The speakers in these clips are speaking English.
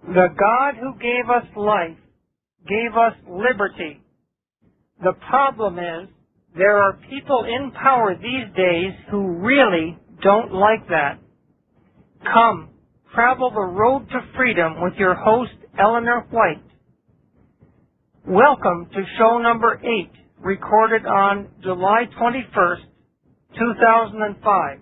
The God who gave us life gave us liberty. The problem is there are people in power these days who really don't like that. Come, travel the road to freedom with your host, Eleanor White. Welcome to show number 8, recorded on July 21st, 2005.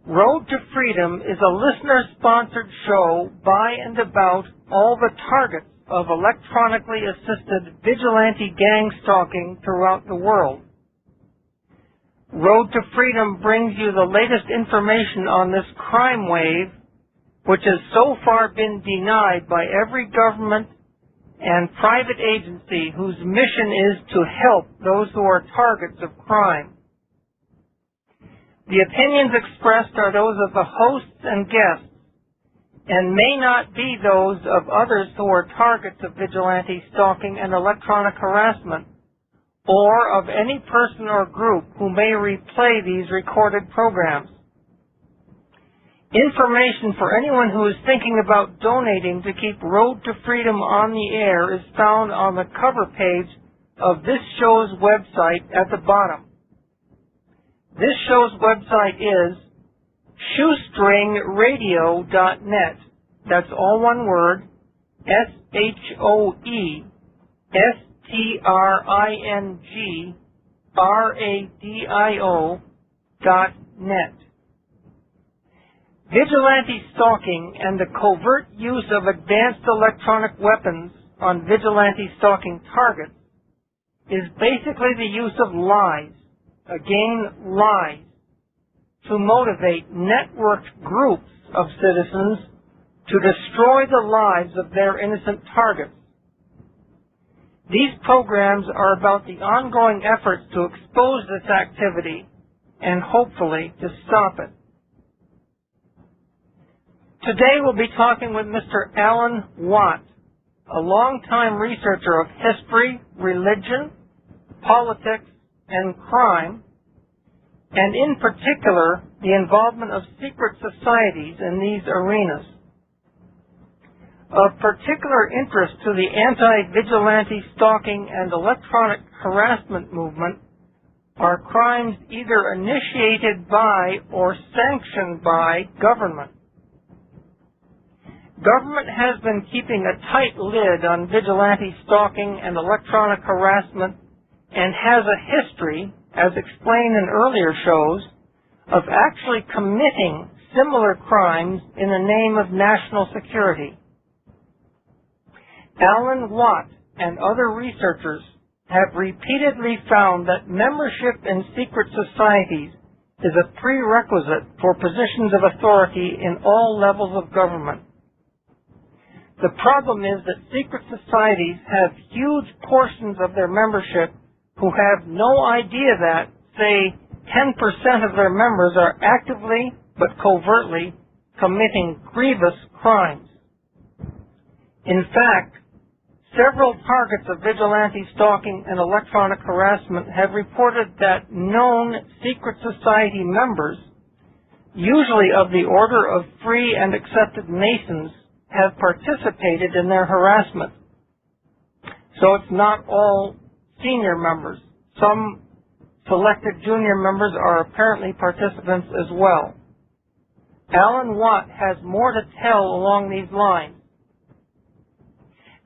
Road to Freedom is a listener-sponsored show by and about all the targets of electronically assisted vigilante gang stalking throughout the world. Road to Freedom brings you the latest information on this crime wave, which has so far been denied by every government and private agency whose mission is to help those who are targets of crime. The opinions expressed are those of the hosts and guests, and may not be those of others who are targets of vigilante stalking and electronic harassment, or of any person or group who may replay these recorded programs. Information for anyone who is thinking about donating to keep Road to Freedom on the air is found on the cover page of this show's website at the bottom. This show's website is shoestringradio.net. That's all one word, SHOESTRINGRADIO.net. Vigilante stalking and the covert use of advanced electronic weapons on vigilante stalking targets is basically the use of lies, again lies, to motivate networked groups of citizens to destroy the lives of their innocent targets. These programs are about the ongoing efforts to expose this activity and hopefully to stop it. Today we'll be talking with Mr. Alan Watt, a longtime researcher of history, religion, politics, and crime, and in particular, the involvement of secret societies in these arenas. Of particular interest to the anti-vigilante stalking and electronic harassment movement are crimes either initiated by or sanctioned by government. Government has been keeping a tight lid on vigilante stalking and electronic harassment and has a history, as explained in earlier shows, of actually committing similar crimes in the name of national security. Alan Watt and other researchers have repeatedly found that membership in secret societies is a prerequisite for positions of authority in all levels of government. The problem is that secret societies have huge portions of their membership who have no idea that, say, 10% of their members are actively but covertly committing grievous crimes. In fact, several targets of vigilante stalking and electronic harassment have reported that known secret society members, usually of the order of free and accepted Masons, have participated in their harassment. So it's not all senior members. Some selected junior members are apparently participants as well. Alan Watt has more to tell along these lines.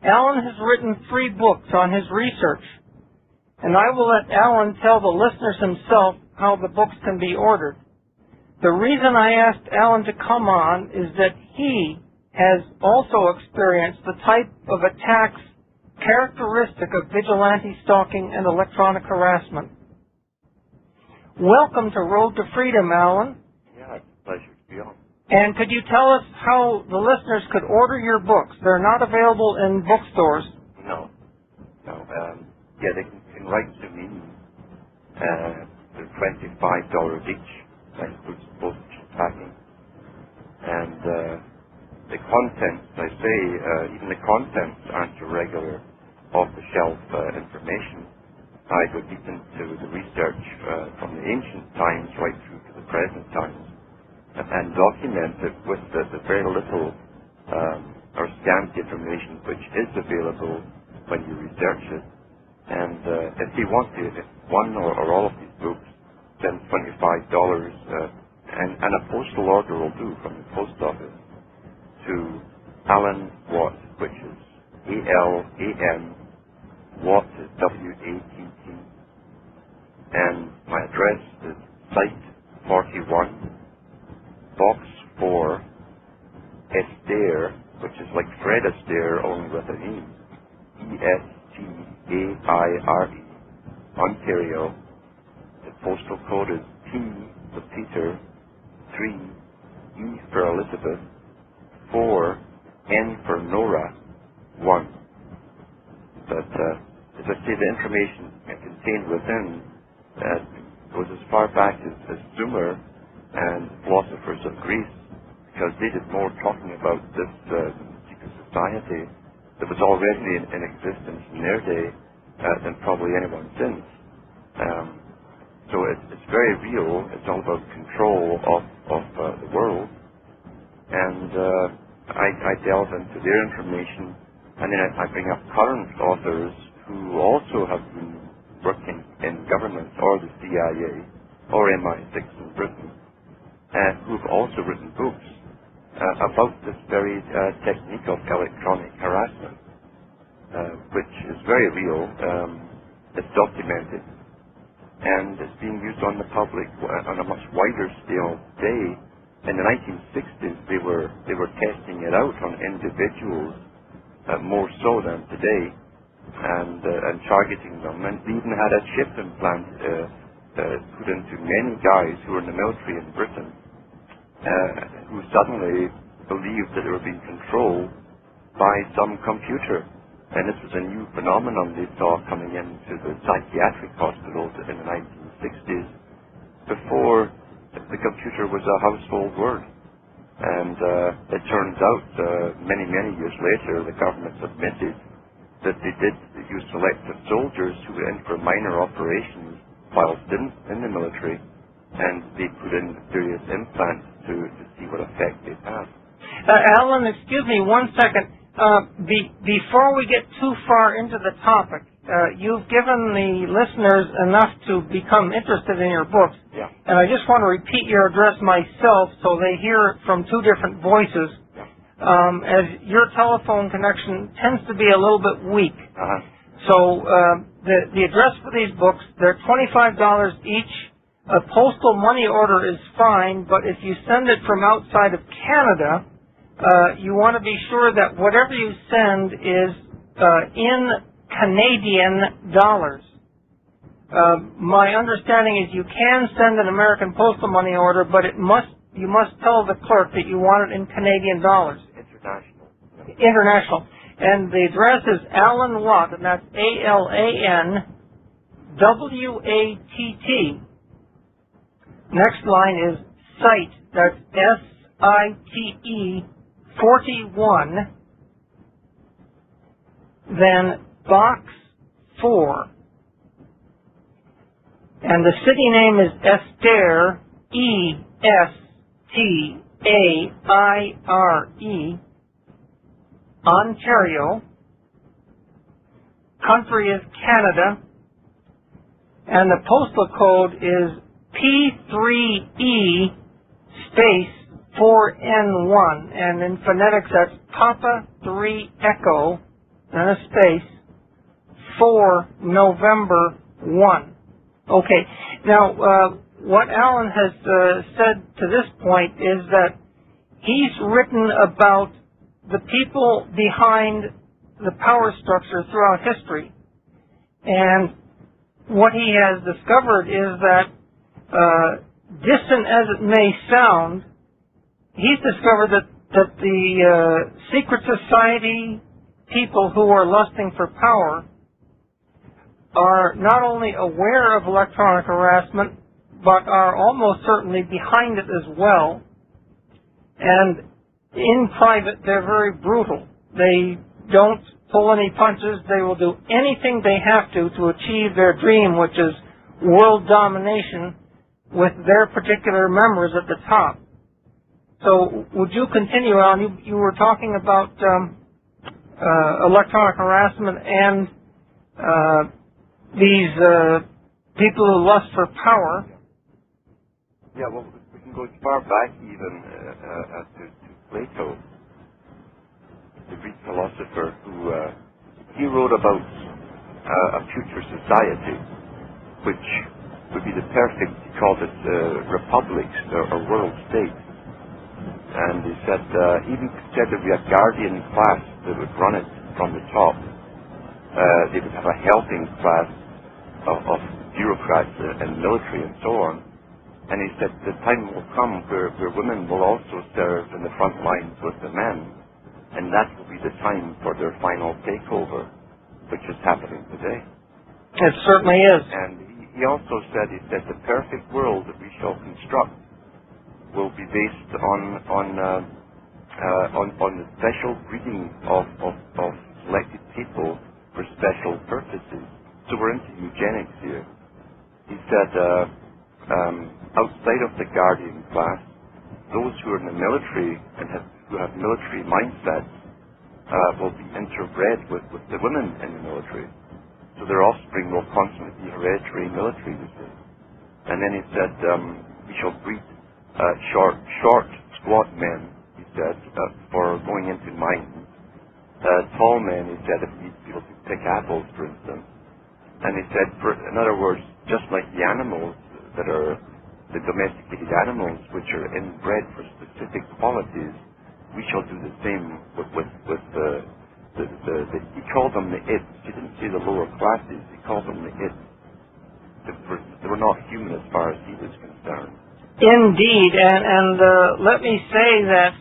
Alan has written 3 books on his research, and I will let Alan tell the listeners himself how the books can be ordered. The reason I asked Alan to come on is that he has also experienced the type of attacks characteristic of vigilante stalking and electronic harassment. Welcome to Road to Freedom, Alan. Yeah, it's a pleasure to be on. And could you tell us how the listeners could order your books? They're not available in bookstores. No. Yeah, they can write to me. They're $25 each. That includes postage and packing. And the contents, I say, even the contents aren't your regular off-the-shelf information. I go deep into the research from the ancient times right through to the present times and document it with the very little or scant information which is available when you research it. And if they want to, if one or all of these books, then $25, and a postal order will do from the post office to Alan Watt, which is A-L-A-N, Watt is W-A-T-T. And my address is Site 41, Box 4, Estaire, which is like Fred Astaire, only with an E, E-S-T-A-I-R-E, Ontario. The postal code is P for Peter, 3, E for Elizabeth, 4, N for Nora, 1. But as I say, the information contained within goes as far back as Sumer and philosophers of Greece, because they did more talking about this secret society that was already in existence in their day than probably anyone since. So it's very real. It's all about control of the world. And I delve into their information, and then I bring up current authors who also have been working in government or the CIA or MI6 in Britain, who've also written books about this very technique of electronic harassment, which is very real. It's documented, and it's being used on the public on a much wider scale today. In the 1960s, they were testing it out on individuals more so than today, and targeting them. And they even had a chip implant put into many guys who were in the military in Britain, who suddenly believed that they were being controlled by some computer. And this was a new phenomenon they saw coming into the psychiatric hospitals in the 1960s, before the computer was a household word. And it turns out, many years later, the government admitted that they did use selective soldiers who were in for minor operations whilst in the military, and they put in various implants to see what effect they'd have. Alan, excuse me 1 second. Before we get too far into the topic, you've given the listeners enough to become interested in your books. Yeah. And I just want to repeat your address myself so they hear it from two different voices. Yeah. As your telephone connection tends to be a little bit weak. Uh-huh. So the address for these books, they're $25 each. A postal money order is fine, but if you send it from outside of Canada, you want to be sure that whatever you send is in Canadian dollars. My understanding is you can send an American postal money order, but you must tell the clerk that you want it in Canadian dollars. International. International. And the address is Alan Watt, and that's ALANWATT. Next line is Site, that's SITE 41, then Box 4. And the city name is Estaire, E-S-T-A-I-R-E, Ontario. Country is Canada. And the postal code is P3E space 4N1. And in phonetics, that's Papa 3 Echo, and a space, 4 November 1. Okay. Now, what Alan has said to this point is that he's written about the people behind the power structure throughout history. And what he has discovered is that, distant as it may sound, he's discovered that the secret society people who are lusting for power are not only aware of electronic harassment, but are almost certainly behind it as well. And in private, they're very brutal. They don't pull any punches. They will do anything they have to achieve their dream, which is world domination with their particular members at the top. So would you continue on? You were talking about electronic harassment and these people who lust for power. Yeah, well, we can go as far back even to Plato, the Greek philosopher, who he wrote about a future society which would be the perfect, he called it republics or world states. And he said, even said there'd be a guardian class that would run it from the top. They would have a helping class of bureaucrats and military and so on. And he said the time will come where women will also serve in the front lines with the men, and that will be the time for their final takeover, which is happening today. It certainly is. And he also said, the perfect world that we shall construct will be based on the special breeding of selected people for special purposes. So we're into eugenics here. He said, outside of the guardian class, those who are in the military and who have military mindsets will be interbred with the women in the military. So their offspring will constantly be hereditary military, you see. And then he said, we shall breed short, squat men, he said, for going into mines. Tall men, he said, if we need people to pick apples, for instance. And he said, in other words, just like the animals that are the domesticated animals, which are inbred for specific qualities, we shall do the same with the he called them the its. He didn't say the lower classes. He called them the its. They were not human as far as he was concerned. Indeed, and let me say that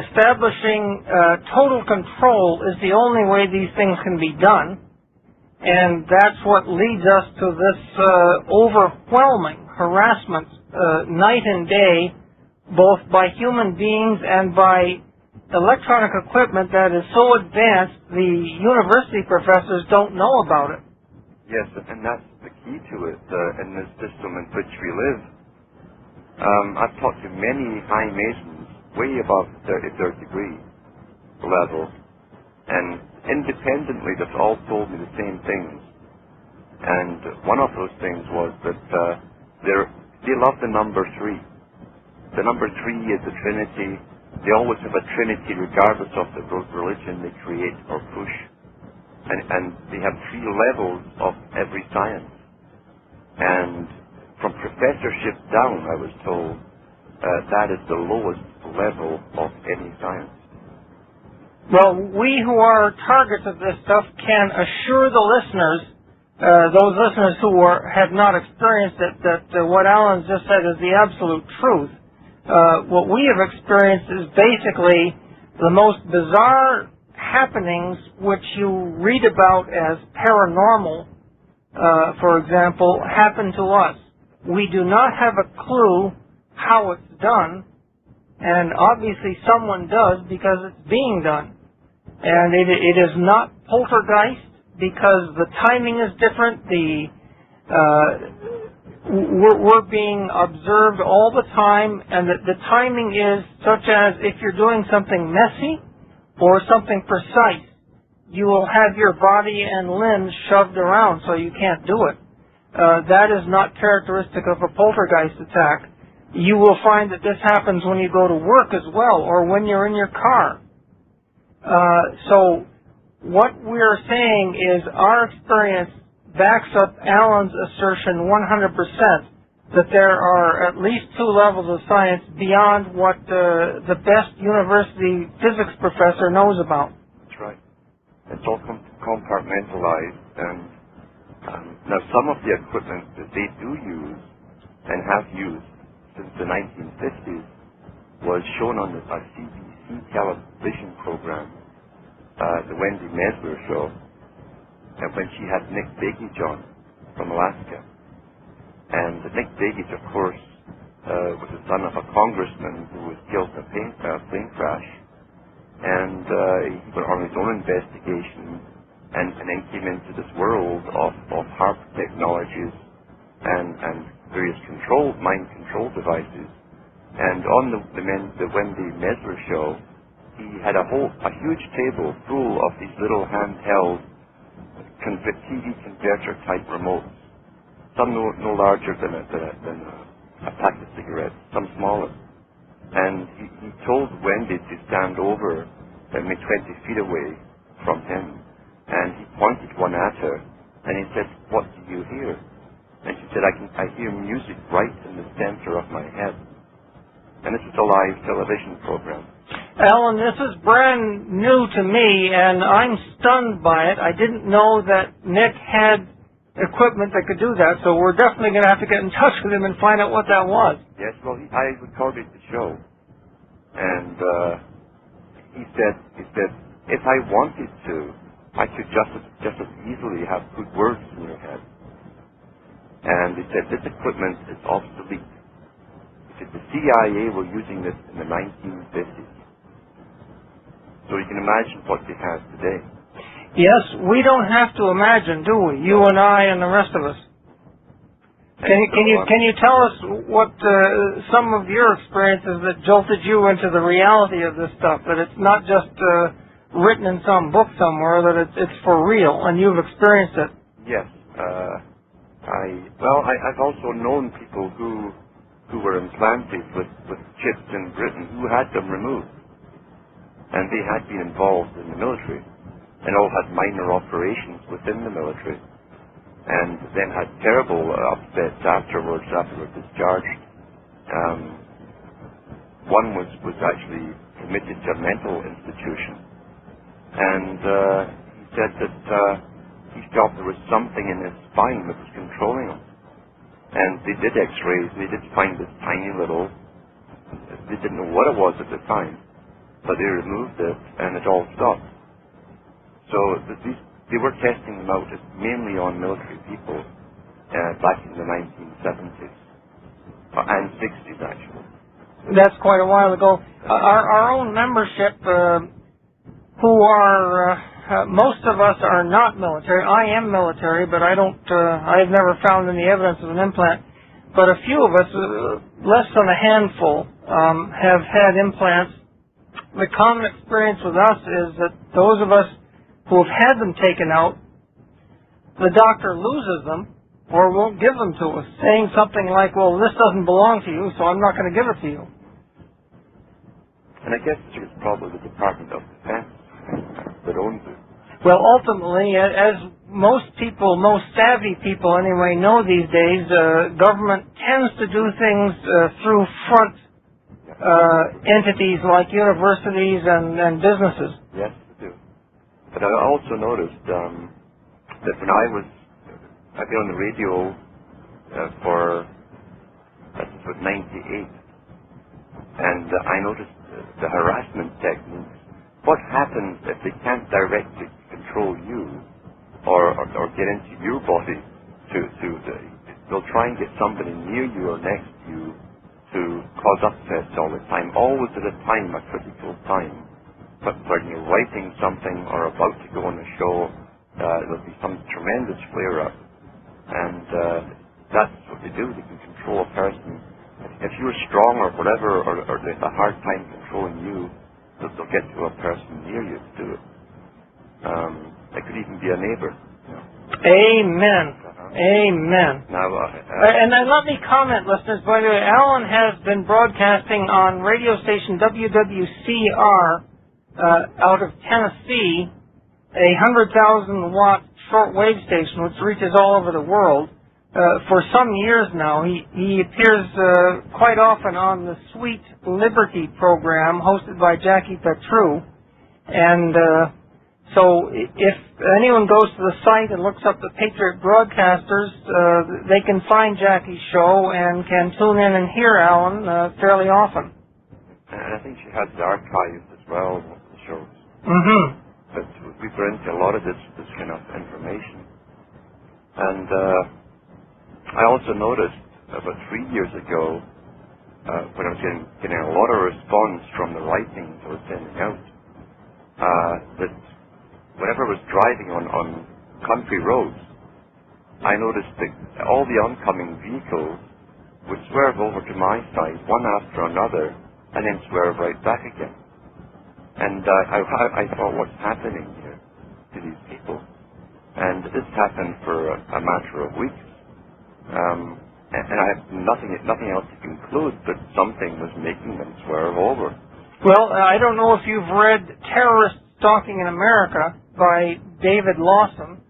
establishing total control is the only way these things can be done, and that's what leads us to this overwhelming harassment night and day, both by human beings and by electronic equipment that is so advanced the university professors don't know about it. Yes, and that's the key to it in this system in which we live. I've talked to many high masons way above their degree level, and independently they've all told me the same things. And one of those things was that they love the number 3. The number 3 is the Trinity. They always have a Trinity regardless of the religion they create or push. And they have 3 levels of every science. And from professorship down, I was told, that is the lowest level of any science. Well, we who are targets of this stuff can assure the listeners, those listeners who have not experienced it, that what Alan just said is the absolute truth. What we have experienced is basically the most bizarre happenings which you read about as paranormal, for example, happen to us. We do not have a clue how it's done, and obviously someone does because it's being done. And it is not poltergeist because the timing is different. We're being observed all the time, and the timing is such as if you're doing something messy or something precise, you will have your body and limbs shoved around so you can't do it. That is not characteristic of a poltergeist attack. You will find that this happens when you go to work as well, or when you're in your car. So what we're saying is our experience backs up Alan's assertion 100% that there are at least 2 levels of science beyond what the best university physics professor knows about. That's right. It's all compartmentalized, and now some of the equipment that they do use and have used since the 1950s was shown on a CBC television program, the Wendy Mesler show, and when she had Nick Begich on from Alaska. And Nick Begich, of course, was the son of a congressman who was killed in a plane crash. And he went on his own investigation and then came into this world of HAARP technologies and various mind control devices. And on the Wendy Mesler show, he had a huge table full of these little handheld TV converter type remotes. Some no larger than a pack of cigarettes, some smaller. And he told Wendy to stand over, maybe 20 feet away from him, and he pointed one at her, and he said, "What do you hear?" And she said, I hear music right in the center of my head." And this is a live television program. Alan, this is brand new to me, and I'm stunned by it. I didn't know that Nick had equipment that could do that, so we're definitely going to have to get in touch with him and find out what that was. Yes, well, I recorded the show, and he said, if I wanted to, I could just as easily have good words in your head. And he said, this equipment is obsolete. He said, the CIA were using this in the 1950s. So you can imagine what they have today. Yes, we don't have to imagine, do we? You and I and the rest of us. Can you tell us what some of your experiences that jolted you into the reality of this stuff? That it's not just written in some book somewhere, that it's for real, and you've experienced it. Yes. I've also known people who were implanted with chips in Britain who had them removed. And they had been involved in the military and all had minor operations within the military and then had terrible upsets afterwards after they were discharged. One was actually committed to a mental institution, and he said that he felt there was something in his spine that was controlling him. And they did x-rays and they did find this tiny little, they didn't know what it was at the time, but they removed it, and it all stopped. So they were testing them out mainly on military people back in the 1970s, and 60s actually. That's quite a while ago. Our own membership, who are, most of us are not military. I am military, but I've never found any evidence of an implant. But a few of us, less than a handful, have had implants. The common experience with us is that those of us who have had them taken out, the doctor loses them or won't give them to us, saying something like, well, this doesn't belong to you, so I'm not going to give it to you. And I guess it's probably the Department of Defense that owns it. Well, ultimately, as most people, most savvy people anyway, know these days, government tends to do things through front entities like universities and businesses. Yes, they do. But I also noticed that when I've been on the radio for, I think it was 98, and I noticed the harassment techniques. What happens if they can't directly control you or get into your body? They'll try and get somebody near you or next to you to cause upsets all the time, always at a critical time. But when you're writing something or about to go on a show, there'll be some tremendous flare-up. And that's what they do. They can control a person. If you're strong or whatever, or they have a hard time controlling you, they'll get to a person near you to do it. It could even be a neighbor. Amen. Amen. Now, and then let me comment, listeners, by the way, Alan has been broadcasting on radio station WWCR out of Tennessee, a 100,000-watt shortwave station which reaches all over the world. For some years now, he appears quite often on the Sweet Liberty program hosted by Jackie Petru. And so if anyone goes to the site and looks up the Patriot Broadcasters, they can find Jackie's show and can tune in and hear Alan fairly often. And I think she has the archives as well, of the shows. Mm-hmm. But we bring into a lot of this kind of information. And I also noticed about 3 years ago, when I was getting a lot of response from the writings I was sending out, that whenever I was driving on country roads, I noticed that all the oncoming vehicles would swerve over to my side, one after another, and then swerve right back again. And I thought, what's happening here to these people? And this happened for a matter of weeks. And I have nothing else to conclude, but something was making them swerve over. Well, I don't know if you've read Terrorist Stalking in America by David Lawson.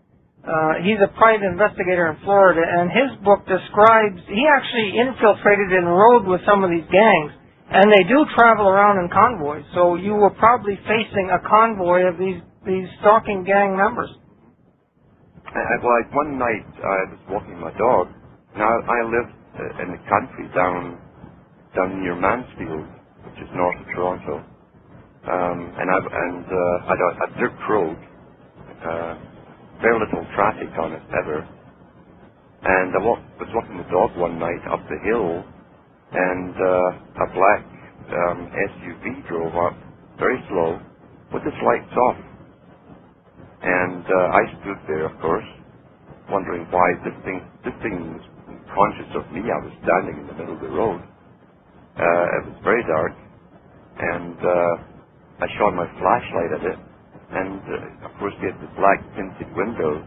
He's a private investigator in Florida, and his book describes, he actually infiltrated and rode with some of these gangs, and they do travel around in convoys, so you were probably facing a convoy of these stalking gang members. Well, one night I was walking my dog. Now, I lived in the country down near Mansfield, which is north of Toronto, and I had a dirt road, very little traffic on it ever. And I was walking the dog one night up the hill, and a black SUV drove up, very slow, with its lights off. And I stood there, of course, wondering why this thing was conscious of me. I was standing in the middle of the road. It was very dark, and I shone my flashlight at it, and of course it had the black tinted windows,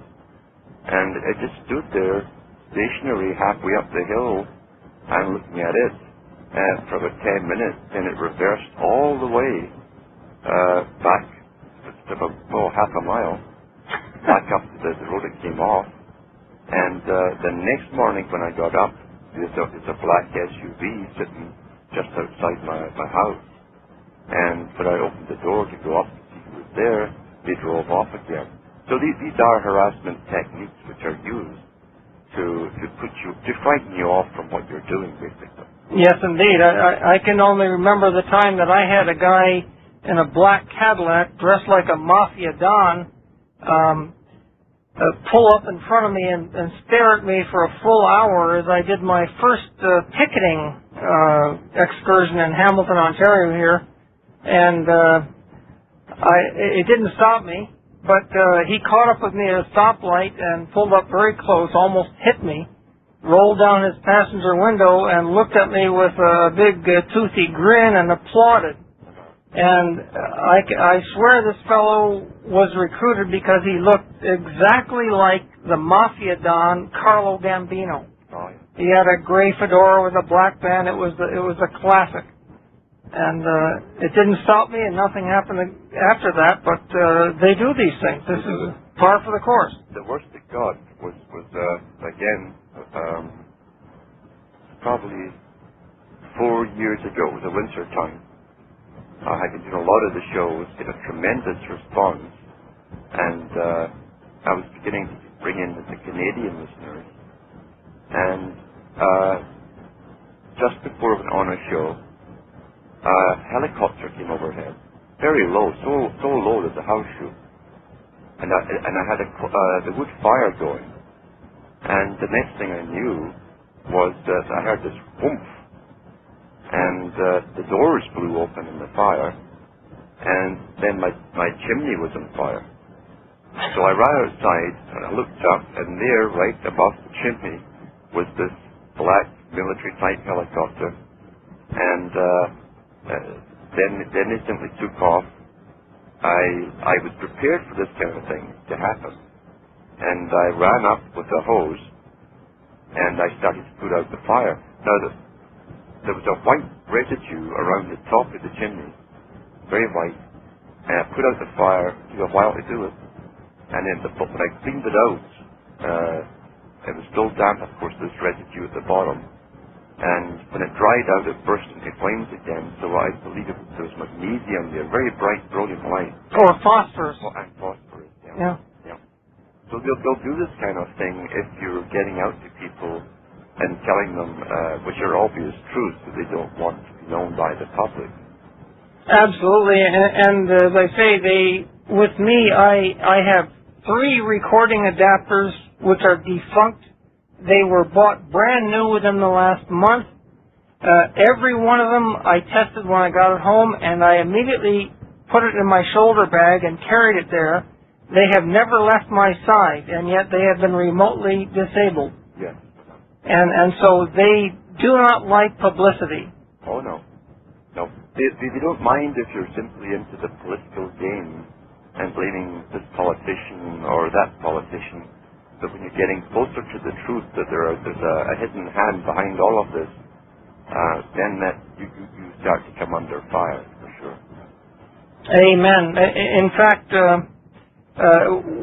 and it just stood there, stationary, halfway up the hill. I'm looking at it for about 10 minutes, and it reversed all the way back to about half a mile, back up to the road it came off. And the next morning when I got up, there's a black SUV sitting just outside my house. And when I opened the door to go up to see who was there, they drove off again. So these are harassment techniques which are used to frighten you off from what you're doing, basically. Yes, indeed. I can only remember the time that I had a guy in a black Cadillac dressed like a mafia don pull up in front of me and stare at me for a full hour as I did my first picketing excursion in Hamilton, Ontario here. And it didn't stop me, but he caught up with me at a stoplight and pulled up very close, almost hit me, rolled down his passenger window and looked at me with a big toothy grin and applauded. And I swear this fellow was recruited because he looked exactly like the mafia don Carlo Gambino. Oh, yeah. He had a gray fedora with a black band. It was a classic. And it didn't stop me, and nothing happened after that. But they do these things. This is par for the course. The worst it got was again probably 4 years ago. It was a winter time. I had been doing a lot of the shows, get a tremendous response, and I was beginning to bring in the Canadian listeners. And just before we went on a show, a helicopter came overhead, very low, so low that the house shook. And I had the wood fire going. And the next thing I knew was that I heard this whoomph. And the doors blew open in the fire, and then my chimney was on fire. So I ran outside, and I looked up, and there, right above the chimney, was this black military-type helicopter. And then it simply took off. I was prepared for this kind of thing to happen. And I ran up with a hose, and I started to put out the fire. Now, there was a white residue around the top of the chimney, very white, and I put out the fire. It took a while to do it, and then when I cleaned it out, it was still damp, of course, this residue at the bottom, and when it dried out, it burst into flames again, so I believe there was magnesium there, very bright, brilliant light. Or phosphorus. And phosphorus, Yeah. So they'll do this kind of thing if you're getting out to people and telling them which are obvious truths that they don't want to be known by the public. Absolutely, and as I say, with me, I have 3 recording adapters which are defunct. They were bought brand new within the last month. Every one of them I tested when I got it home, and I immediately put it in my shoulder bag and carried it there. They have never left my side, and yet they have been remotely disabled. Yes. And so they do not like publicity. Oh, no. No. They don't mind if you're simply into the political game and blaming this politician or that politician. But when you're getting closer to the truth that there's a hidden hand behind all of this, then that you start to come under fire, for sure. Amen. In fact,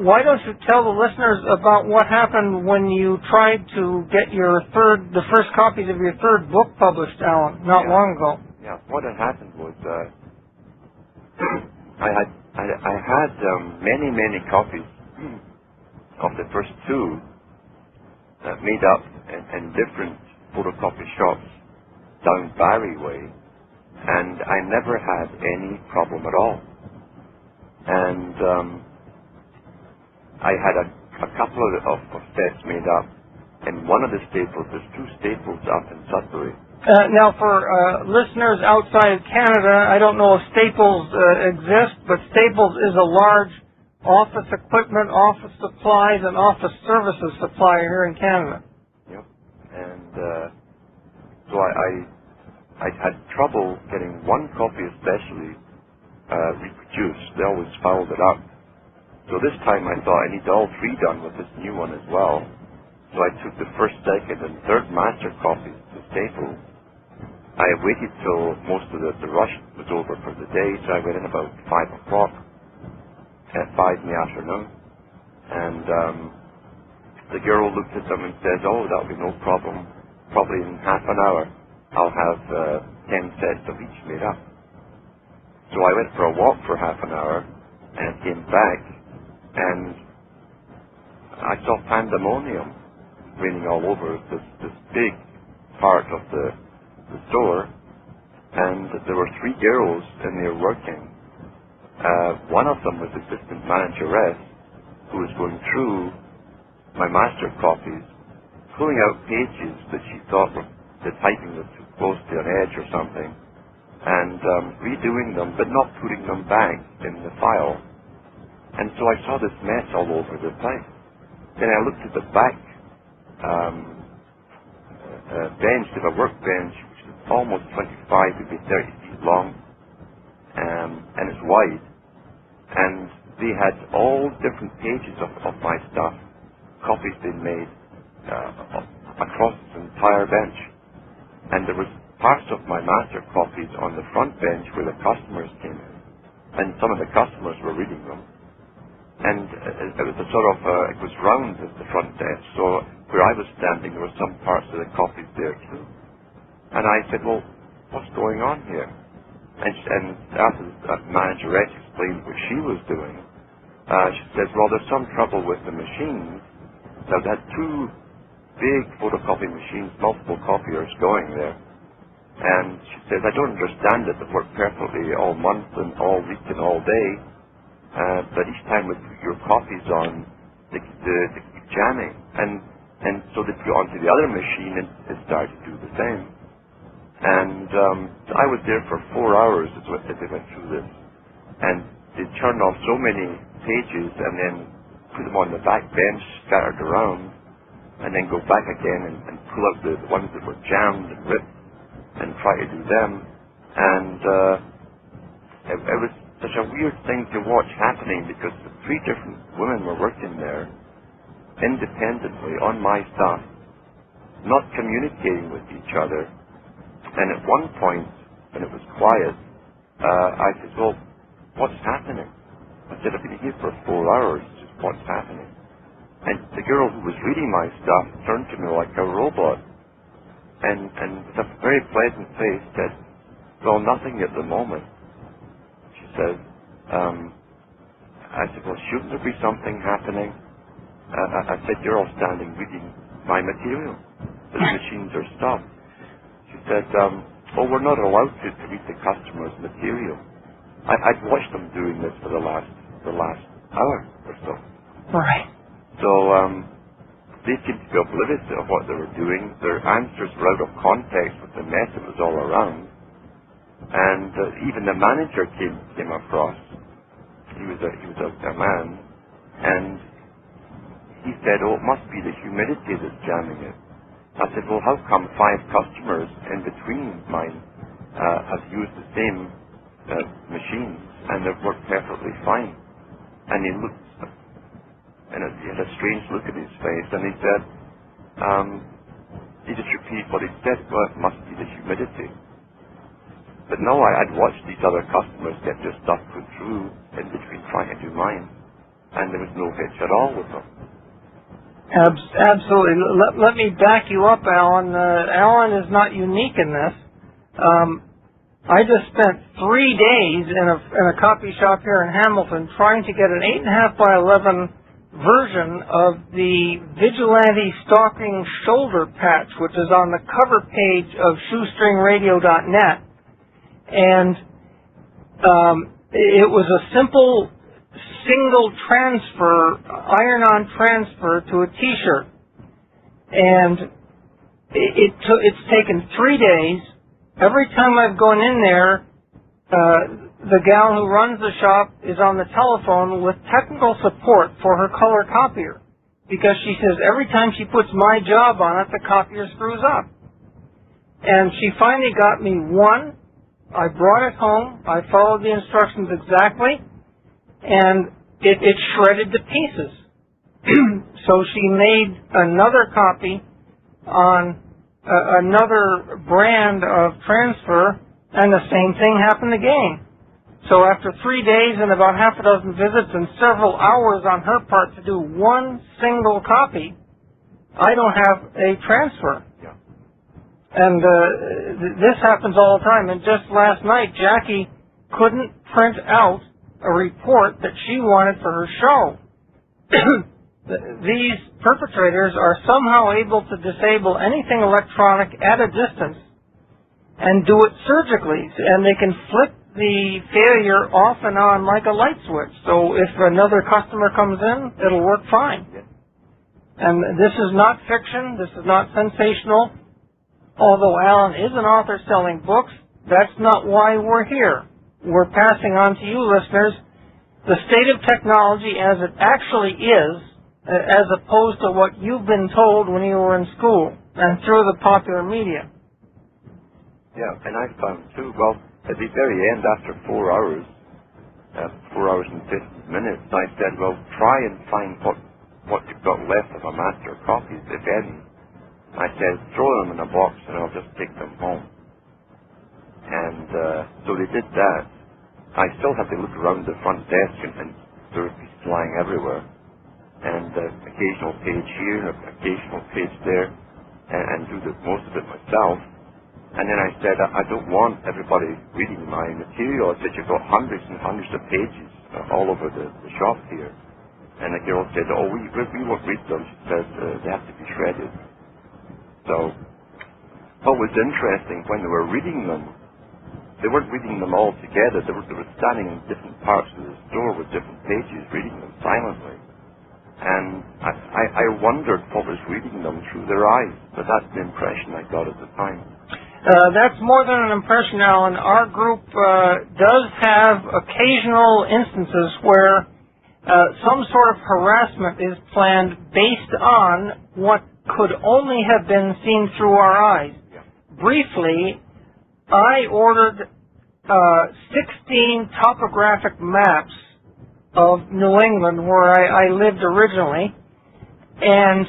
why don't you tell the listeners about what happened when you tried to get the first copies of your third book published, Alan, not long ago? Yeah. What had happened was I had many copies of the first two made up in different photocopy shops down Barry Way, and I never had any problem at all. And I had a couple of sets made up in one of the staples. There's two staples up in Sudbury. Now, for listeners outside of Canada, I don't know if Staples exists, but Staples is a large office equipment, office supplies, and office services supplier here in Canada. Yep. And so I had trouble getting one copy especially reproduced. They always fouled it up. So this time I thought I need all three done with this new one as well. So I took the first, second, and third master copies to Staples. I waited till most of the rush was over for the day, so I went in about 5 o'clock, at 5 in the afternoon. And the girl looked at them and says, "Oh, that'll be no problem. Probably in half an hour I'll have 10 sets of each made up." So I went for a walk for half an hour and came back, and I saw pandemonium raining all over this big part of the store, and there were 3 girls in there working. One of them was assistant manageress, who was going through my master copies, pulling out pages that she thought the typing was too close to an edge or something, and redoing them, but not putting them back in the file. And so I saw this mess all over the place. Then I looked at the back bench, of a workbench, which is almost 25, maybe 30 feet long, and it's wide. And they had all different pages of my stuff, copies being made across this entire bench. And there was parts of my master copies on the front bench where the customers came in, and some of the customers were reading them. And it was a sort of, it was round at the front desk, so where I was standing, there were some parts of the copies there too. And I said, "Well, what's going on here?" And after the manageress explained what she was doing, she says, "Well, there's some trouble with the machines. So they had 2 big photocopy machines, multiple copiers going there. And she says, I don't understand it. They work perfectly all month and all week and all day. But each time we put your copies on, they keep jamming. And so they put it onto the other machine and it started to do the same. And I was there for 4 hours as they went through this. And they turned off so many pages and then put them on the back bench scattered around, and then go back again and pull out the ones that were jammed and ripped and try to do them. And it was such a weird thing to watch happening, because the 3 different women were working there independently on my stuff, not communicating with each other. And at one point, when it was quiet, I said, "Well, what's happening?" I said, "I've been here for 4 hours, just what's happening?" And the girl who was reading my stuff turned to me like a robot, and with a very pleasant face said, "Well, nothing at the moment." She said, I said, "Well, shouldn't there be something happening?" I said, "You're all standing reading my material. The machines are stopped." She said, "Oh, we're not allowed to read the customer's material." I'd watched them doing this for the last hour or so. Right. So they seemed to be oblivious of what they were doing. Their answers were out of context with the mess that was all around. And even the manager came across. He was a man, and he said, "Oh, it must be the humidity that's jamming it." I said, well, how come 5 customers in between mine have used the same machines and they've worked perfectly fine? And he looked, and he had a strange look in his face, and he said, he just repeated what he said, well, it must be the humidity. But no, I'd watched these other customers get their stuff put through in between trying to do mine, and there was no hitch at all with them. Absolutely. Let me back you up, Alan. Alan is not unique in this. I just spent 3 days in a copy shop here in Hamilton trying to get an 8.5 by 11 version of the Vigilante Stalking shoulder patch, which is on the cover page of shoestringradio.net. And it was a simple single transfer, iron-on transfer to a T-shirt. And it's taken 3 days. Every time I've gone in there, the gal who runs the shop is on the telephone with technical support for her color copier, because she says every time she puts my job on it, the copier screws up. And she finally got me one. I brought it home. I followed the instructions exactly, and it shredded to pieces. So she made another copy on another brand of transfer, and the same thing happened again. So after 3 days and about half a dozen visits and several hours on her part to do one single copy, I don't have a transfer. Yeah. And this happens all the time. And just last night, Jackie couldn't print out a report that she wanted for her show. These perpetrators are somehow able to disable anything electronic at a distance and do it surgically, and they can flip the failure off and on like a light switch. So if another customer comes in, it'll work fine. Yeah. And this is not fiction. This is not sensational. Although Alan is an author selling books, that's not why we're here. We're passing on to you listeners the state of technology as it actually is, as opposed to what you've been told when you were in school and through the popular media. Yeah, and I found too, well, at the very end, after 4 hours, 4 hours and 50 minutes, I said, well, try and find what you've got left of a master copies, if any. I said, throw them in a box and I'll just take them home. And so they did that. I still had to look around the front desk and there would be lying everywhere. And occasional page here, occasional page there, and do most of it myself. And then I said, I don't want everybody reading my material. I said, you've got hundreds and hundreds of pages all over the shop here. And the girl said, oh, we won't read them. She says, they have to be shredded. So, what was interesting, when they were reading them, they weren't reading them all together. They were standing in different parts of the store with different pages, reading them silently. And I wondered what was reading them through their eyes, but that's the impression I got at the time. That's more than an impression, Alan. Our group does have occasional instances where some sort of harassment is planned based on what could only have been seen through our eyes. Yeah. Briefly, I ordered 16 topographic maps of New England where I lived originally, and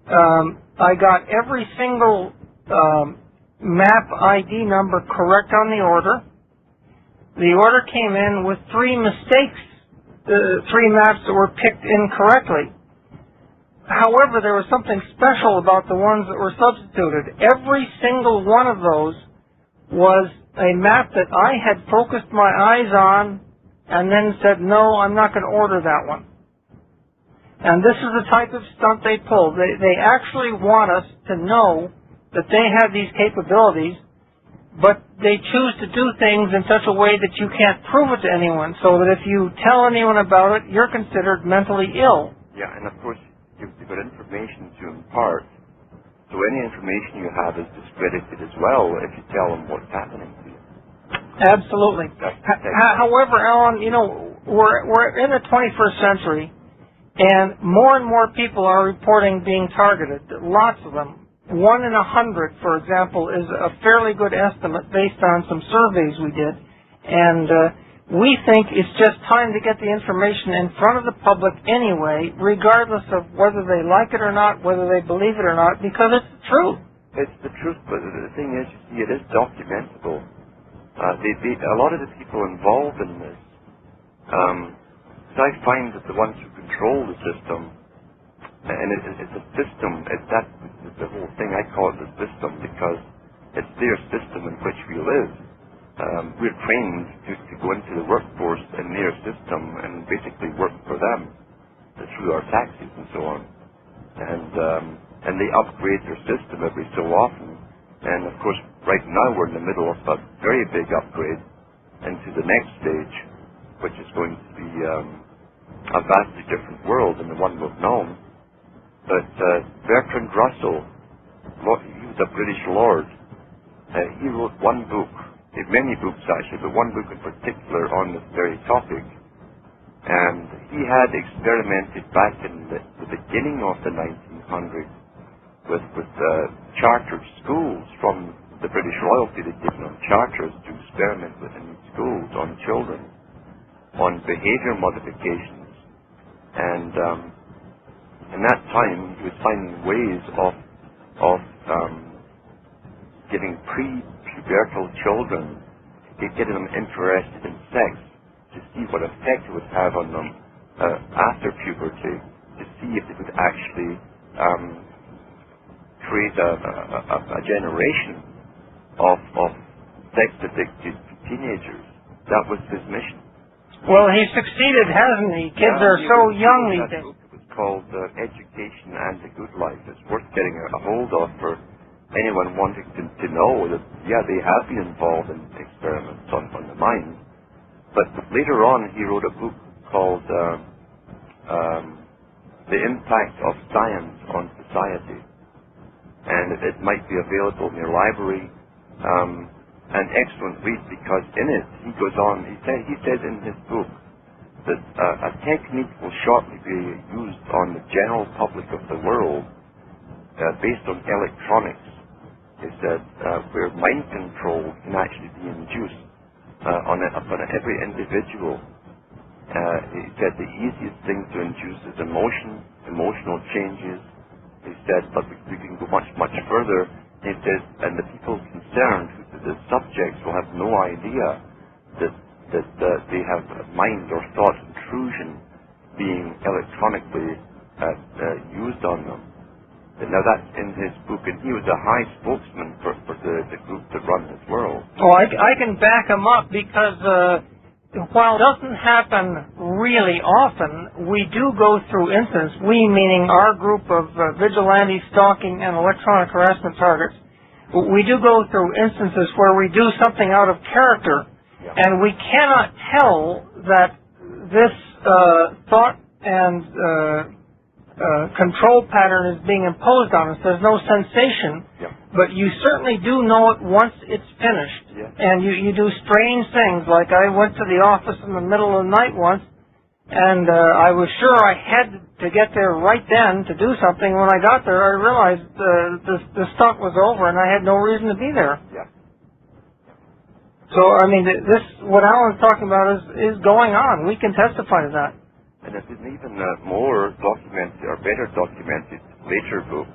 I got every single map ID number correct on the order. The order came in with 3 mistakes, 3 maps that were picked incorrectly. However, there was something special about the ones that were substituted. Every single one of those was a map that I had focused my eyes on and then said, no, I'm not going to order that one. And this is the type of stunt they pull. They actually want us to know that they have these capabilities, but they choose to do things in such a way that you can't prove it to anyone, so that if you tell anyone about it, you're considered mentally ill. Yeah, and of course, you've got information to impart, so any information you have is discredited as well if you tell them what's happening to you. Absolutely. However, Alan, you know, we're in the 21st century, and more people are reporting being targeted, lots of them. 1 in 100, for example, is a fairly good estimate based on some surveys we did. And we think it's just time to get the information in front of the public anyway, regardless of whether they like it or not, whether they believe it or not, because it's the truth. It's the truth, but the thing is, you see, it is documentable. A lot of the people involved in this, so I find that the ones who control the system, and it's a system, that's the whole thing, I call it the system because it's their system in which we live. We're trained to go into the workforce in their system and basically work for them through our taxes and so on. And they upgrade their system every so often. And of course, right now we're in the middle of a very big upgrade into the next stage, which is going to be a vastly different world than the one we've known. But Bertrand Russell, he was a British lord. He wrote one book, many books actually, but one book in particular on this very topic. And he had experimented back in the beginning of the 1900s with chartered schools from the British royalty. They'd given them charters to experiment with in schools on children, on behaviour modifications. And in that time, he was finding ways of getting pre-pubertal children, getting them interested in sex, to see what effect it would have on them after puberty, to see if it would actually create a generation of sex-addicted teenagers. That was his mission. Well, he succeeded, hasn't he? Kids are so young these days. It was called Education and the Good Life. It's worth getting a hold of for anyone wanting to know that, yeah, they have been involved in experiments on the mind. But later on, he wrote a book called The Impact of Science on Society. And it might be available in your library. An excellent read, because in it, he goes on, he says in his book that a technique will shortly be used on the general public of the world based on electronics. He said where mind control can actually be induced upon every individual. He said the easiest thing to induce is emotional changes. He said, but we can go much, much further. He says, and the people concerned, the subjects, will have no idea that they have mind or thought intrusion being electronically used on them. Now that's in his book, and he was a high spokesman for the group that run this world. Oh, I can back him up, because while it doesn't happen really often, we do go through incidents, we meaning our group of vigilante, stalking, and electronic harassment targets, we do go through instances where we do something out of character, and we cannot tell that this thought and control pattern is being imposed on us. There's no sensation, but you certainly do know it once it's finished. And you do strange things, like I went to the office in the middle of the night once, and I was sure I had to get there right then to do something. When I got there, I realized the stunt was over and I had no reason to be there. So, I mean, what Alan's talking about is going on. We can testify to that. And it's an even more documented, or better documented, later book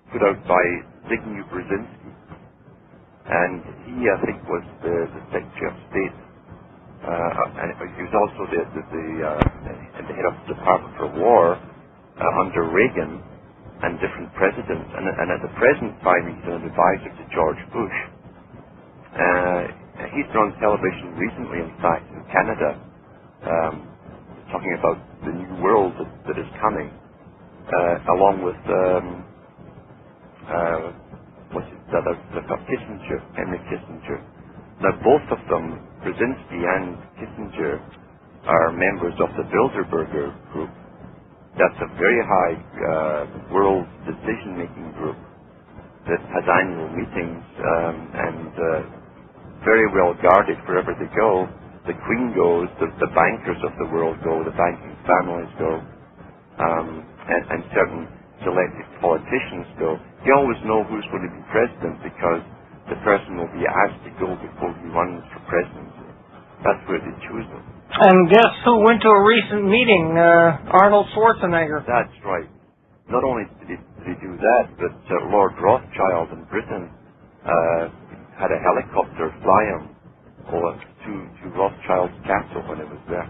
put out by Zbigniew Brzezinski. And he, I think, was the Secretary of State. And he was also the head of the Department for War under Reagan and different presidents. And at the present time, he's an advisor to George Bush. He's been on television recently, in fact, in Canada, talking about the new world that is coming, along with Kissinger, Henry Kissinger. Now, both of them, Brzezinski and Kissinger, are members of the Bilderberger group. That's a very high world decision-making group that has annual meetings and very well guarded wherever they go. The Queen goes, the bankers of the world go, the banking families go, and certain selected politicians go, you always know who's going to be president because the person will be asked to go before he runs for presidency. That's where they choose them. And guess who went to a recent meeting? Arnold Schwarzenegger. That's right. Not only did he do that, but Lord Rothschild in Britain had a helicopter fly him to Rothschild's castle when it was there.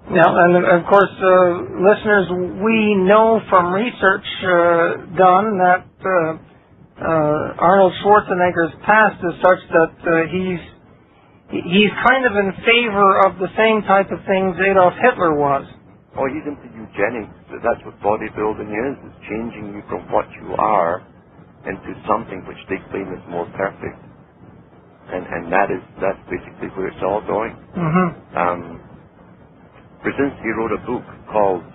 Yeah, and of course, listeners, we know from research done that Arnold Schwarzenegger's past is such that he's kind of in favor of the same type of things Adolf Hitler was. Oh, he's into eugenics. That's what bodybuilding is. It's changing you from what you are into something which they claim is more perfect. And that's basically where it's all going. Mm-hmm. Brzezinski wrote a book called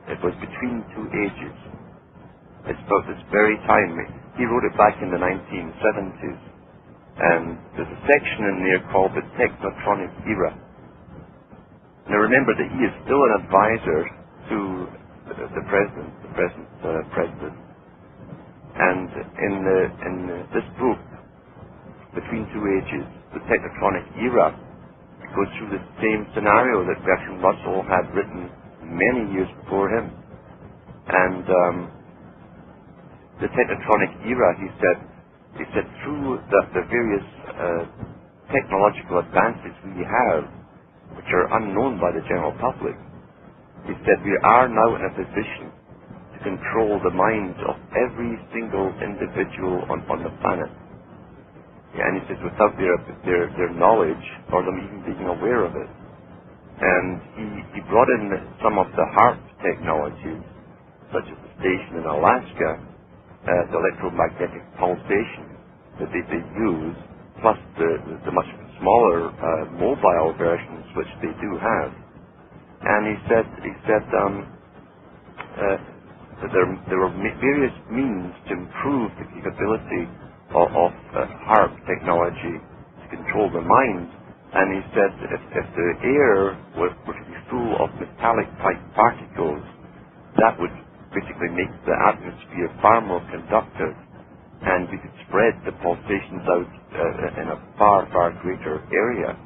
it was Between Two Ages. It's about this very time. He wrote it back in the 1970s. And there's a section in there called the Technotronic Era. Now remember that he is still an advisor to the present president. And in this book, Between Two Ages, the Technotronic Era, goes through the same scenario that Bertrand Russell had written many years before him. And the Technotronic Era, he said through the various technological advances we have, which are unknown by the general public, he said we are now in a position to control the minds of every single individual on the planet. Yeah, and he says without their knowledge or them even being aware of it. And he brought in some of the HAARP technologies, such as the station in Alaska, the electromagnetic pulsation that they use, plus the much smaller mobile versions which they do have. And he said that there were various means to improve the capability of HAARP technology to control the mind. And he said that if the air were to be full of metallic-type particles, that would basically make the atmosphere far more conductive, and we could spread the pulsations out in a far, far greater area.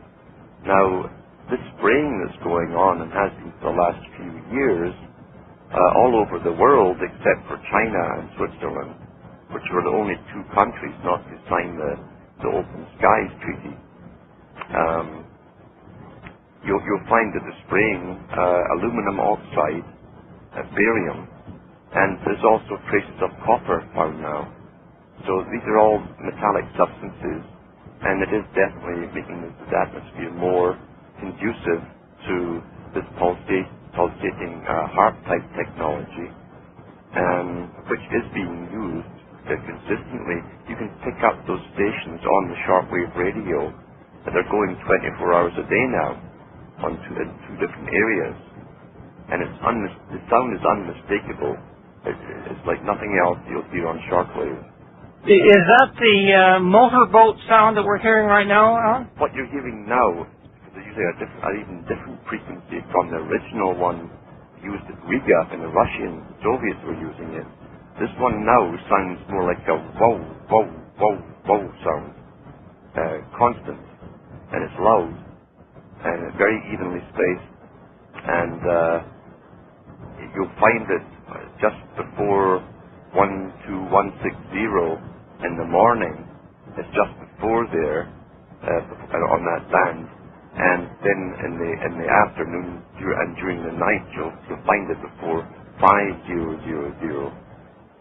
Now, this spraying that's going on and has been for the last few years all over the world except for China and Switzerland, which were the only two countries not to sign the Open Skies Treaty. You'll find that the spraying aluminum oxide, barium, and there's also traces of copper found now. So these are all metallic substances, and it is definitely making the atmosphere more conducive to this pulsating HAARP-type technology, which is being used consistently. You can pick up those stations on the shortwave radio, and they're going 24 hours a day now in two different areas, and the sound is unmistakable. It's like nothing else you'll hear on shortwave. Is that the motorboat sound that we're hearing right now, Alan? What you're hearing now is usually an even different frequency from the original one used at Riga, and the Russian Soviets were using it. This one now sounds more like a wow, wow, wow, wow sound, constant, and it's loud, and very evenly spaced, and you'll find that just before 12160 in the morning, it's just before there, on that band, and then in the afternoon and during the night, you'll find it before 5000.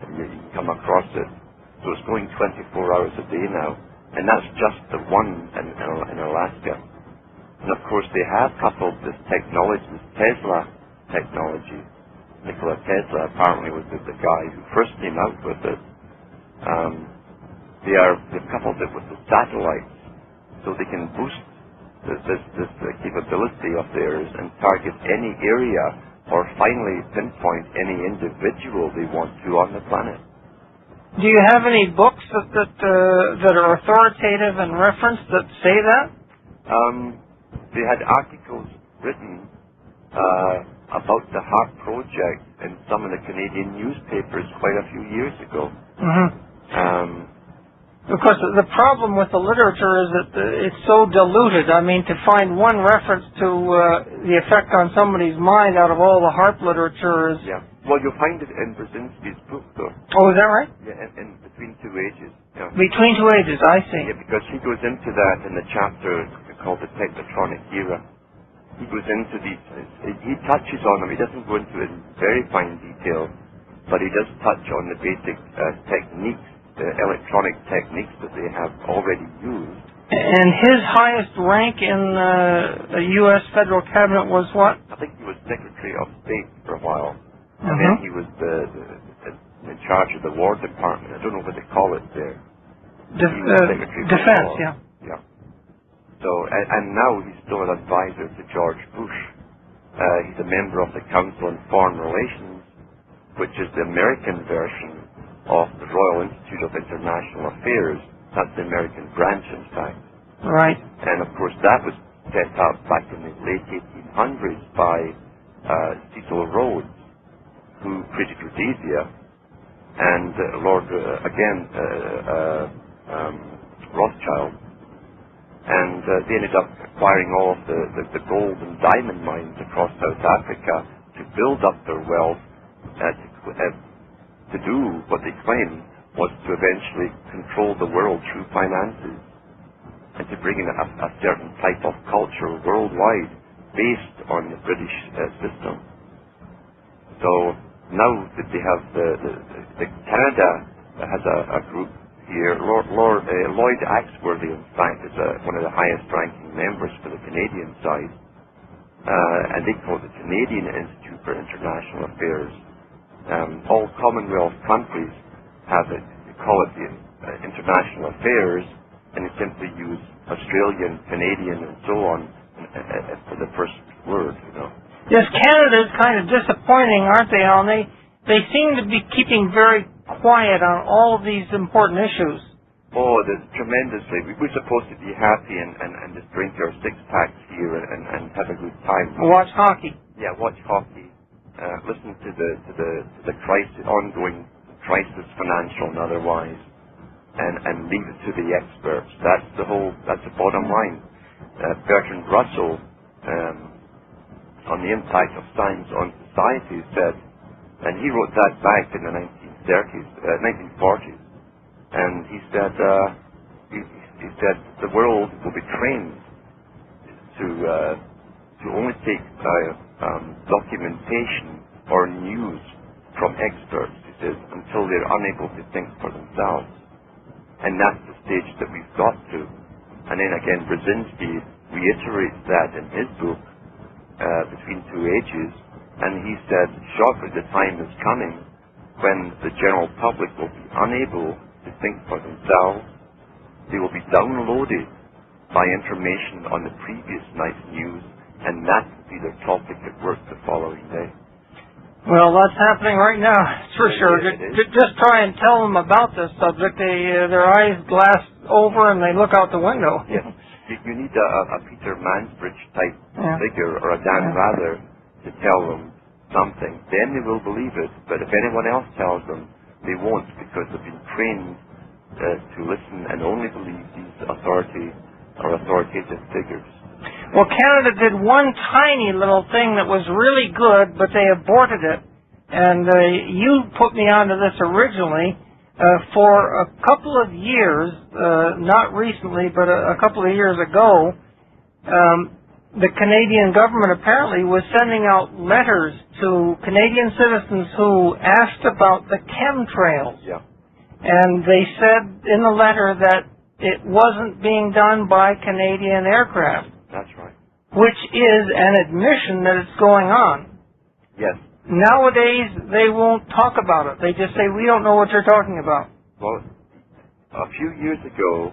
And you can come across it. So it's going 24 hours a day now, and that's just the one in Alaska. And of course, they have coupled this technology, this Tesla technology. Nikola Tesla apparently was the guy who first came out with it. They've coupled it with the satellites, so they can boost this capability of theirs and target any area, or finally pinpoint any individual they want to on the planet. Do you have any books that are authoritative and referenced that say that? They had articles written about the HAARP project in some of the Canadian newspapers quite a few years ago. Of course, the problem with the literature is that it's so diluted. I mean, to find one reference to the effect on somebody's mind out of all the HAARP literature is... Yeah. Well, you'll find it in Brzezinski's book, though. Oh, is that right? Yeah, in Between Two Ages. Yeah. Between Two Ages, I see. Yeah, because he goes into that in the chapter called the Technotronic Era. He goes into these, he touches on them. He doesn't go into it in very fine detail, but he does touch on the basic techniques, the electronic techniques that they have already used. And his highest rank in the U.S. federal cabinet was what? I think he was Secretary of State for a while. And then he was in charge of the War Department. I don't know what they call it there. Defense, yeah. Yeah. So, and now he's still an advisor to George Bush. He's a member of the Council on Foreign Relations, which is the American version of the Royal Institute of International Affairs. That's the American branch, in fact. Right. And of course, that was set up back in the late 1800s by Cecil Rhodes, who created Rhodesia, and Lord Rothschild, and they ended up acquiring all of the gold and diamond mines across South Africa to build up their wealth, to do what they claim was to eventually control the world through finances, and to bring in a certain type of culture worldwide based on the British system. So now that they have the Canada has a group here. Lloyd Axworthy, in fact, is one of the highest-ranking members for the Canadian side, and they call it the Canadian Institute for International Affairs. All Commonwealth countries have it. They call it the International Affairs, and they simply use Australian, Canadian, and so on for the first word. Yes, Canada is kind of disappointing, aren't they, Alan? They seem to be keeping very quiet on all of these important issues. Oh, tremendously. We're supposed to be happy and just drink our six-packs here and have a good time. Watch hockey. Yeah, watch hockey. Listen to the crisis, ongoing crisis, financial and otherwise, and leave it to the experts. That's the bottom line. Bertrand Russell, on the impact of science on society, said, and he wrote that back in the 1940s, and he said the world will be trained to only take documentation or news from experts, he says, until they're unable to think for themselves. And that's the stage that we've got to. And then again, Brzezinski reiterates that in his book, Between Two Ages, and he said, shortly the time is coming when the general public will be unable to think for themselves. They will be downloaded by information on the previous night's news, and that will be their topic at work the following day. Well, that's happening right now, for sure. Just try and tell them about this subject. Their eyes glass over and they look out the window. Yes. You need a Peter Mansbridge type figure or a Dan Rather to tell them something. Then they will believe it. But if anyone else tells them, they won't, because they've been trained to listen and only believe these authoritative figures. Well, Canada did one tiny little thing that was really good, but they aborted it. And you put me onto this originally. For a couple of years, not recently, but a couple of years ago, the Canadian government apparently was sending out letters to Canadian citizens who asked about the chemtrails. Yeah. And they said in the letter that it wasn't being done by Canadian aircraft. That's right. Which is an admission that it's going on. Yes. Nowadays, they won't talk about it. They just say, we don't know what you're talking about. Well, a few years ago,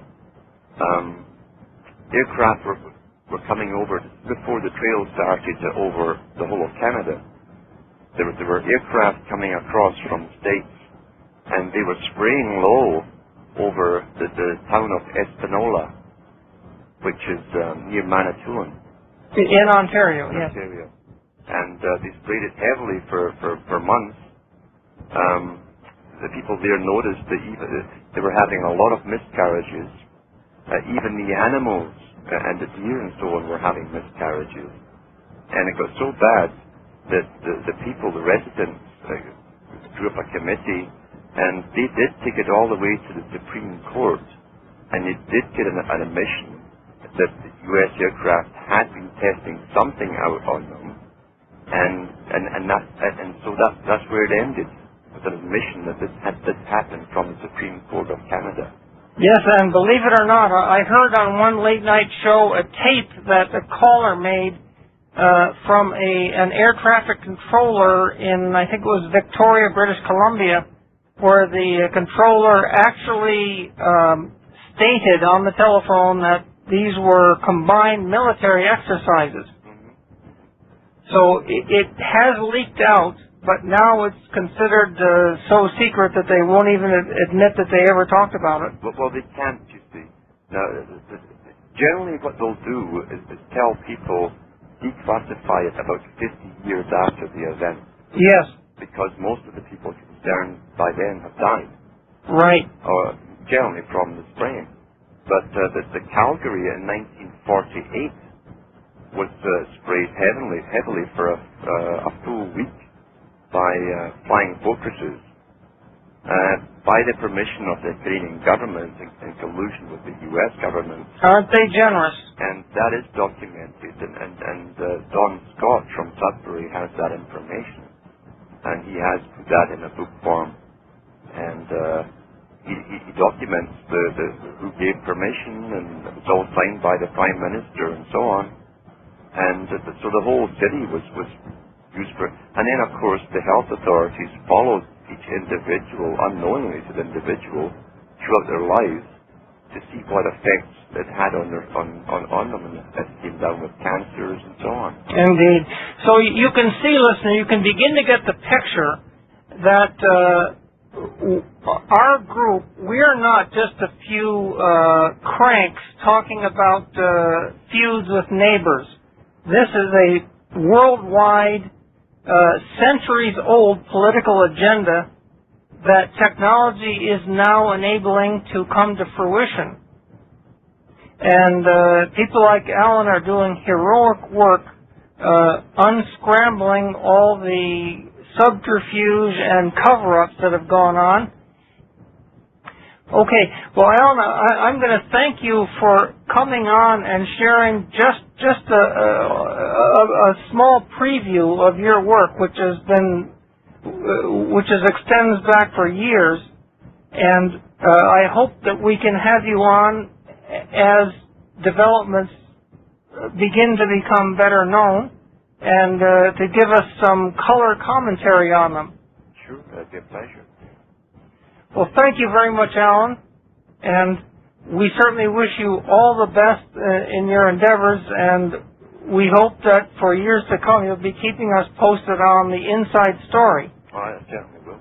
aircraft were coming over, before the trail started, over the whole of Canada. There were aircraft coming across from the States, and they were spraying low over the town of Espanola, which is near Manitoulin. In Ontario, yes. Ontario. and they sprayed it heavily for months. The people there noticed that they were having a lot of miscarriages. Even the animals and the deer and so on were having miscarriages. And it got so bad that the people, the residents, drew up a committee, and they did take it all the way to the Supreme Court, and they did get an admission that the U.S. aircraft had been testing something out on them, and so that's where it ended, with an admission that this happened from the Supreme Court of Canada. Yes, and believe it or not, I heard on one late night show a tape that a caller made from an air traffic controller in, I think it was Victoria, British Columbia, where the controller actually stated on the telephone that these were combined military exercises. So it has leaked out, but now it's considered so secret that they won't even admit that they ever talked about it. Well, they can't, you see. Now, generally what they'll do is tell people, declassify it about 50 years after the event. Yes. Because most of the people concerned by then have died. Right. Generally from the spraying. But the Calgary in 1948 was sprayed heavily for a full week by flying fortresses, by the permission of the Canadian government in collusion with the U.S. government. Aren't they generous? And that is documented, and Don Scott from Sudbury has that information, and he has put that in a book form, and he documents who gave permission, and it was all signed by the Prime Minister and so on, and so the whole city was used for, and then of course the health authorities followed each individual, unknowingly to the individual, throughout their lives to see what effects it had on them, and that came down with cancers and so on. Indeed. So you can see, listener, you can begin to get the picture that our group, we're not just a few cranks talking about feuds with neighbors. This is a worldwide, centuries-old political agenda that technology is now enabling to come to fruition. And people like Alan are doing heroic work unscrambling all the subterfuge and cover-ups that have gone on. Okay, well, Alan, I'm going to thank you for coming on and sharing just a small preview of your work, which extends back for years, and I hope that we can have you on as developments begin to become better known, and to give us some color commentary on them. Sure, that'd be a pleasure. Well, thank you very much, Alan, and we certainly wish you all the best in your endeavors, and we hope that for years to come you'll be keeping us posted on the inside story. I certainly will.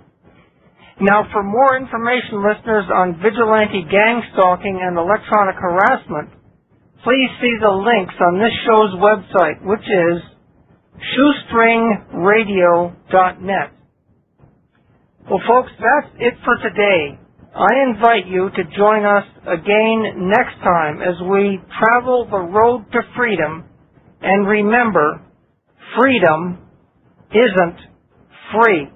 Now, for more information, listeners, on vigilante gang stalking and electronic harassment, please see the links on this show's website, which is shoestringradio.net. Well, folks, that's it for today. I invite you to join us again next time as we travel the road to freedom. And remember, freedom isn't free.